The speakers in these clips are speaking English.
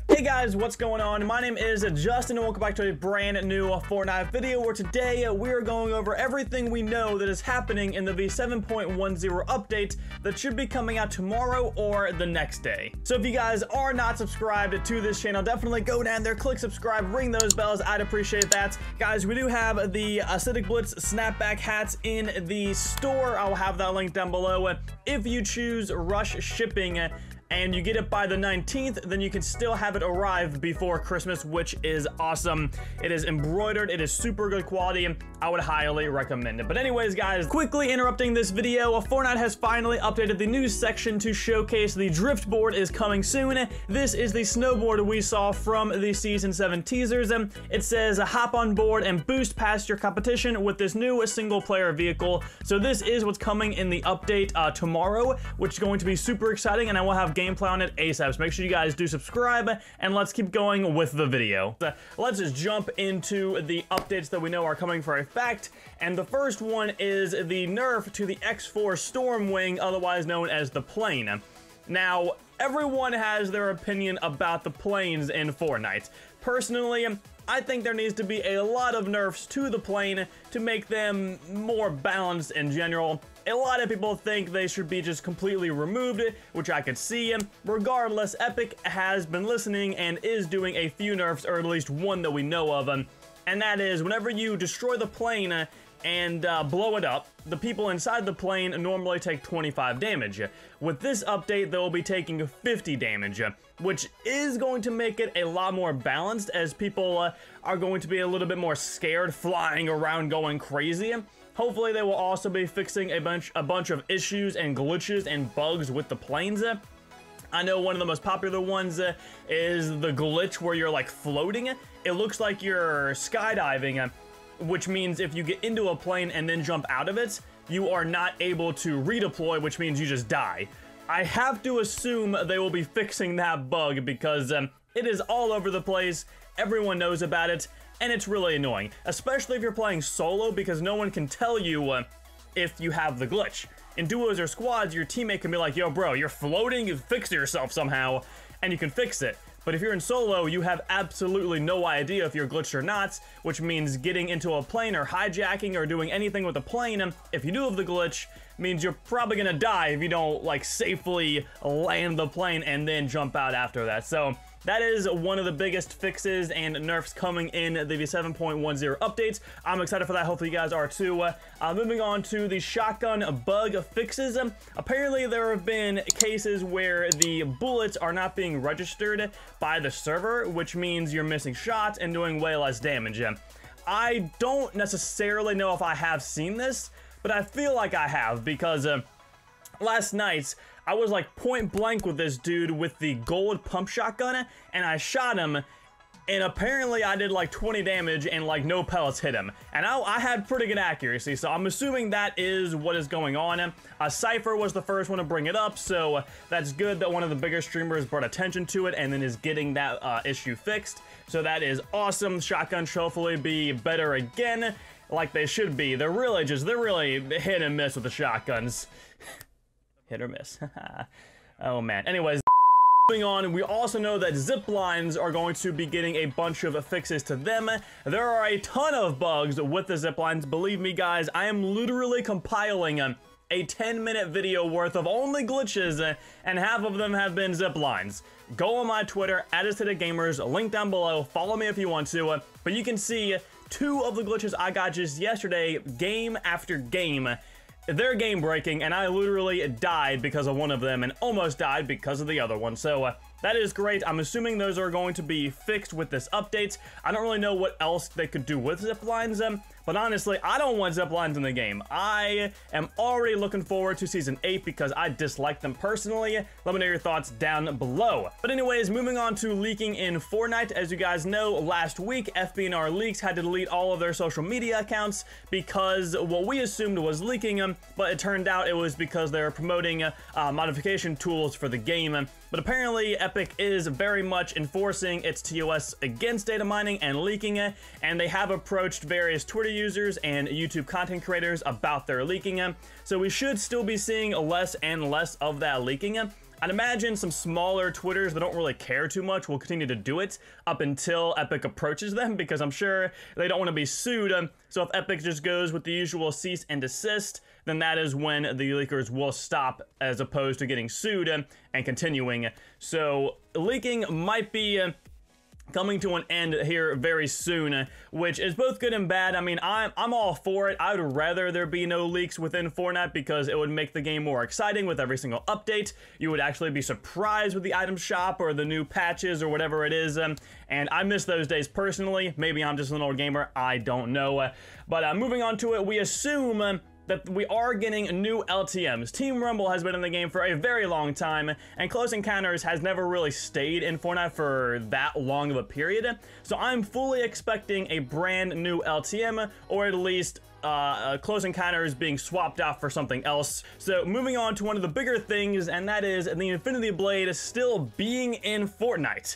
Hey guys, what's going on? My name is Justin and welcome back to a brand new Fortnite video where today we are going over everything we know that is happening in the V7.10 update that should be coming out tomorrow or the next day. So if you guys are not subscribed to this channel, definitely go down there, click subscribe, ring those bells. I'd appreciate that. Guys, we do have the Acidic Blitz snapback hats in the store. I'll have that link down below. If you choose rush shipping and you get it by the 19th, then you can still have it arrive before Christmas, which is awesome. It is embroidered, it is super good quality. I would highly recommend it. But anyways, guys, quickly interrupting this video, Fortnite has finally updated the news section to showcase the drift board is coming soon. This is the snowboard we saw from the Season 7 teasers. It says, hop on board and boost past your competition with this new single-player vehicle. So this is what's coming in the update tomorrow, which is going to be super exciting, and I will have gameplay on it ASAP. So make sure you guys do subscribe, and let's keep going with the video. Let's just jump into the updates that we know are coming for a fact, and the first one is the nerf to the X4 Stormwing, otherwise known as the plane. Now, everyone has their opinion about the planes in Fortnite. Personally, I think there needs to be a lot of nerfs to the plane to make them more balanced in general. A lot of people think they should be just completely removed, which I could see. Regardless, Epic has been listening and is doing a few nerfs, or at least one that we know of, and that is whenever you destroy the plane and blow it up, the people inside the plane normally take 25 damage. With this update, they'll be taking 50 damage, which is going to make it a lot more balanced, as people are going to be a little bit more scared flying around going crazy. Hopefully, they will also be fixing a bunch of issues and glitches and bugs with the planes. I know one of the most popular ones is the glitch where you're like floating. It looks like you're skydiving, which means if you get into a plane and then jump out of it, you are not able to redeploy, which means you just die. I have to assume they will be fixing that bug because it is all over the place, everyone knows about it, and it's really annoying, especially if you're playing solo because no one can tell you if you have the glitch. In duos or squads, your teammate can be like, yo bro, you're floating, you fix yourself somehow, and you can fix it. But if you're in solo, you have absolutely no idea if you're glitched or not, which means getting into a plane or hijacking or doing anything with a plane, if you do have the glitch, means you're probably gonna die if you don't like safely land the plane and then jump out after that. So that is one of the biggest fixes and nerfs coming in the V7.10 updates. I'm excited for that. Hopefully you guys are too. Moving on to the shotgun bug fixes. Apparently there have been cases where the bullets are not being registered by the server, which means you're missing shots and doing way less damage. I don't necessarily know if I have seen this, but I feel like I have because last night, I was like point blank with this dude with the gold pump shotgun, and I shot him, and apparently I did like 20 damage and like no pellets hit him. And I had pretty good accuracy, so I'm assuming that is what is going on. Cypher was the first one to bring it up, so that's good that one of the bigger streamers brought attention to it and then is getting that issue fixed. So that is awesome. Shotguns should hopefully be better again, like they should be. They're really hit and miss with the shotguns. Hit or miss. Oh man. Anyways, moving on, we also know that zip lines are going to be getting a bunch of fixes to them. There are a ton of bugs with the zip lines. Believe me, guys, I am literally compiling a 10-minute video worth of only glitches, and half of them have been zip lines. Go on my Twitter, @AcidicGamers, link down below. Follow me if you want to. But you can see 2 of the glitches I got just yesterday, game after game. They're game breaking, and I literally died because of one of them and almost died because of the other one. So that is great. I'm assuming those are going to be fixed with this update. I don't really know what else they could do with zip lines, but honestly, I don't want zip lines in the game. I am already looking forward to Season 8 because I dislike them personally. Let me know your thoughts down below. But anyways, moving on to leaking in Fortnite. As you guys know, last week, FBNR Leaks had to delete all of their social media accounts because what we assumed was leaking them, but it turned out it was because they were promoting modification tools for the game. But apparently, Epic is very much enforcing its TOS against data mining and leaking it, and they have approached various Twitter users and YouTube content creators about their leaking. So we should still be seeing less and less of that leaking. I'd imagine some smaller Twitters that don't really care too much will continue to do it up until Epic approaches them, because I'm sure they don't want to be sued. So if Epic just goes with the usual cease and desist, then that is when the leakers will stop, as opposed to getting sued and continuing. So leaking might be coming to an end here very soon, which is both good and bad. I mean, I'm all for it. I would rather there be no leaks within Fortnite, because it would make the game more exciting with every single update. You would actually be surprised with the item shop or the new patches or whatever it is, and I miss those days personally. Maybe I'm just an old gamer, I don't know. But moving on to it, we assume that we are getting new LTMs. Team Rumble has been in the game for a very long time, and Close Encounters has never really stayed in Fortnite for that long of a period. So I'm fully expecting a brand new LTM, or at least Close Encounters being swapped out for something else. So moving on to one of the bigger things, and that is the Infinity Blade still being in Fortnite.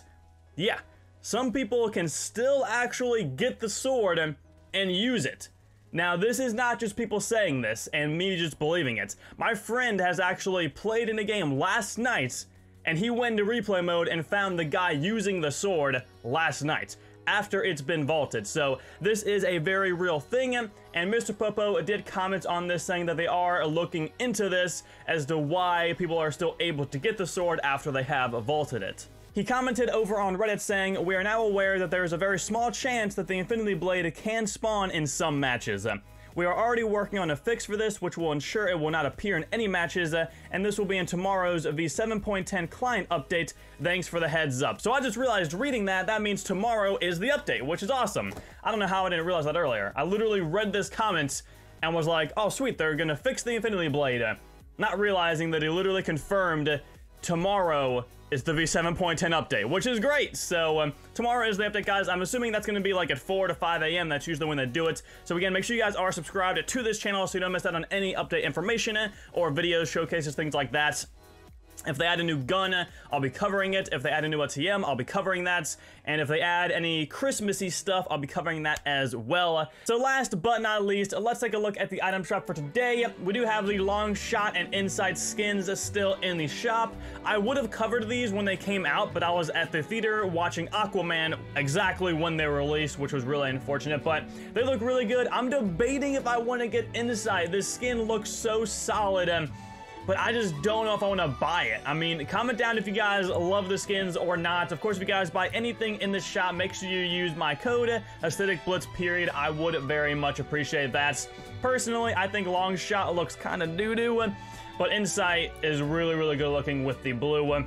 Yeah, some people can still actually get the sword and use it. Now, this is not just people saying this and me just believing it. My friend has actually played in a game last night, and he went into replay mode and found the guy using the sword last night, after it's been vaulted. So this is a very real thing, and Mr. Popo did comment on this, saying that they are looking into this as to why people are still able to get the sword after they have vaulted it. He commented over on Reddit saying, "We are now aware that there is a very small chance that the Infinity Blade can spawn in some matches. We are already working on a fix for this, which will ensure it will not appear in any matches, and this will be in tomorrow's V7.10 client update. Thanks for the heads up." So I just realized reading that means tomorrow is the update, which is awesome. I don't know how I didn't realize that earlier. I literally read this comment and was like, oh sweet, they're gonna fix the Infinity Blade. Not realizing that he literally confirmed tomorrow is the V7.10 update, which is great. So tomorrow is the update, guys. I'm assuming that's going to be like at 4 to 5 a.m. That's usually when they do it. So again, make sure you guys are subscribed to this channel so you don't miss out on any update information or videos, showcases, things like that. If they add a new gun, I'll be covering it. If they add a new LTM, I'll be covering that. And if they add any Christmassy stuff, I'll be covering that as well. So last but not least, let's take a look at the item shop for today. We do have the long shot and inside skins still in the shop. I would have covered these when they came out, but I was at the theater watching Aquaman exactly when they were released, which was really unfortunate, but they look really good. I'm debating if I want to get inside. This skin looks so solid, but I just don't know if I want to buy it. I mean, comment down if you guys love the skins or not. Of course, if you guys buy anything in this shop, make sure you use my code, AestheticBlitz. I would very much appreciate that. Personally, I think long shot looks kind of doo-doo, but Insight is really, really good looking with the blue.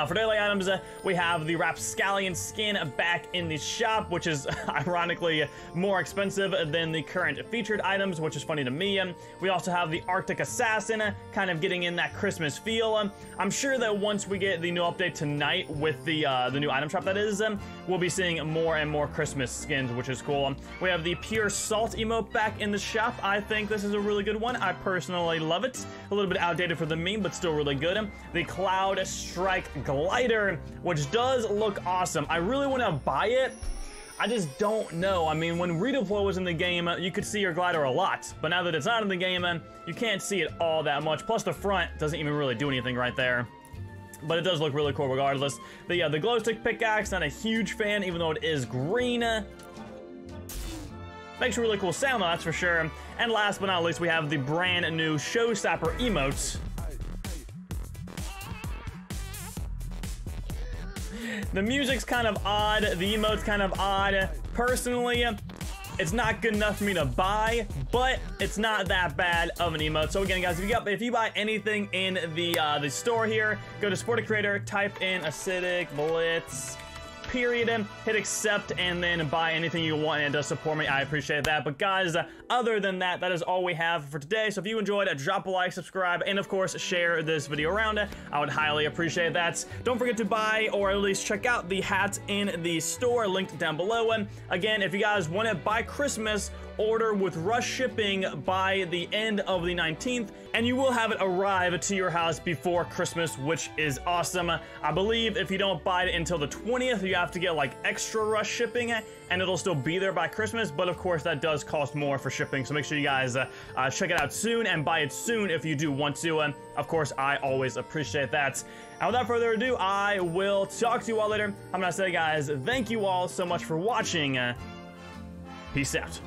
For daily items, we have the Rapscallion skin back in the shop, which is ironically more expensive than the current featured items, which is funny to me. We also have the Arctic Assassin, kind of getting in that Christmas feel. I'm sure that once we get the new update tonight with the new item shop, that is, we'll be seeing more and more Christmas skins, which is cool. We have the Pure Salt emote back in the shop. I think this is a really good one. I personally love it. A little bit outdated for the meme, but still really good. The Cloud Strike Glider, which does look awesome. I really want to buy it. I just don't know. I mean, when Redeploy was in the game, you could see your glider a lot, but now that it's not in the game, you can't see it all that much. Plus the front doesn't even really do anything right there. But it does look really cool regardless. The glow stick pickaxe, not a huge fan, even though it is green. Makes a really cool sound though, that's for sure. And last but not least, we have the brand new Showstopper emotes. The music's kind of odd, the emote's kind of odd. Personally, it's not good enough for me to buy, but it's not that bad of an emote. So again, guys, if you buy anything in the store here, go to Sporty Creator, type in Acidic Blitz, period, hit accept, and then buy anything you want, and it does support me. I appreciate that. But guys, other than that, that is all we have for today. So if you enjoyed, drop a like, subscribe, and of course, share this video around. I would highly appreciate that. Don't forget to buy, or at least check out the hats in the store, linked down below. And again, if you guys want it by Christmas, order with rush shipping by the end of the 19th, and you will have it arrive to your house before Christmas, which is awesome. I believe if you don't buy it until the 20th, you have to get like extra rush shipping, and it'll still be there by Christmas, but of course that does cost more for shipping, so make sure you guys check it out soon and buy it soon if you do want to. Of course, I always appreciate that. And without further ado, I will talk to you all later. I'm gonna say, guys, thank you all so much for watching. Peace out.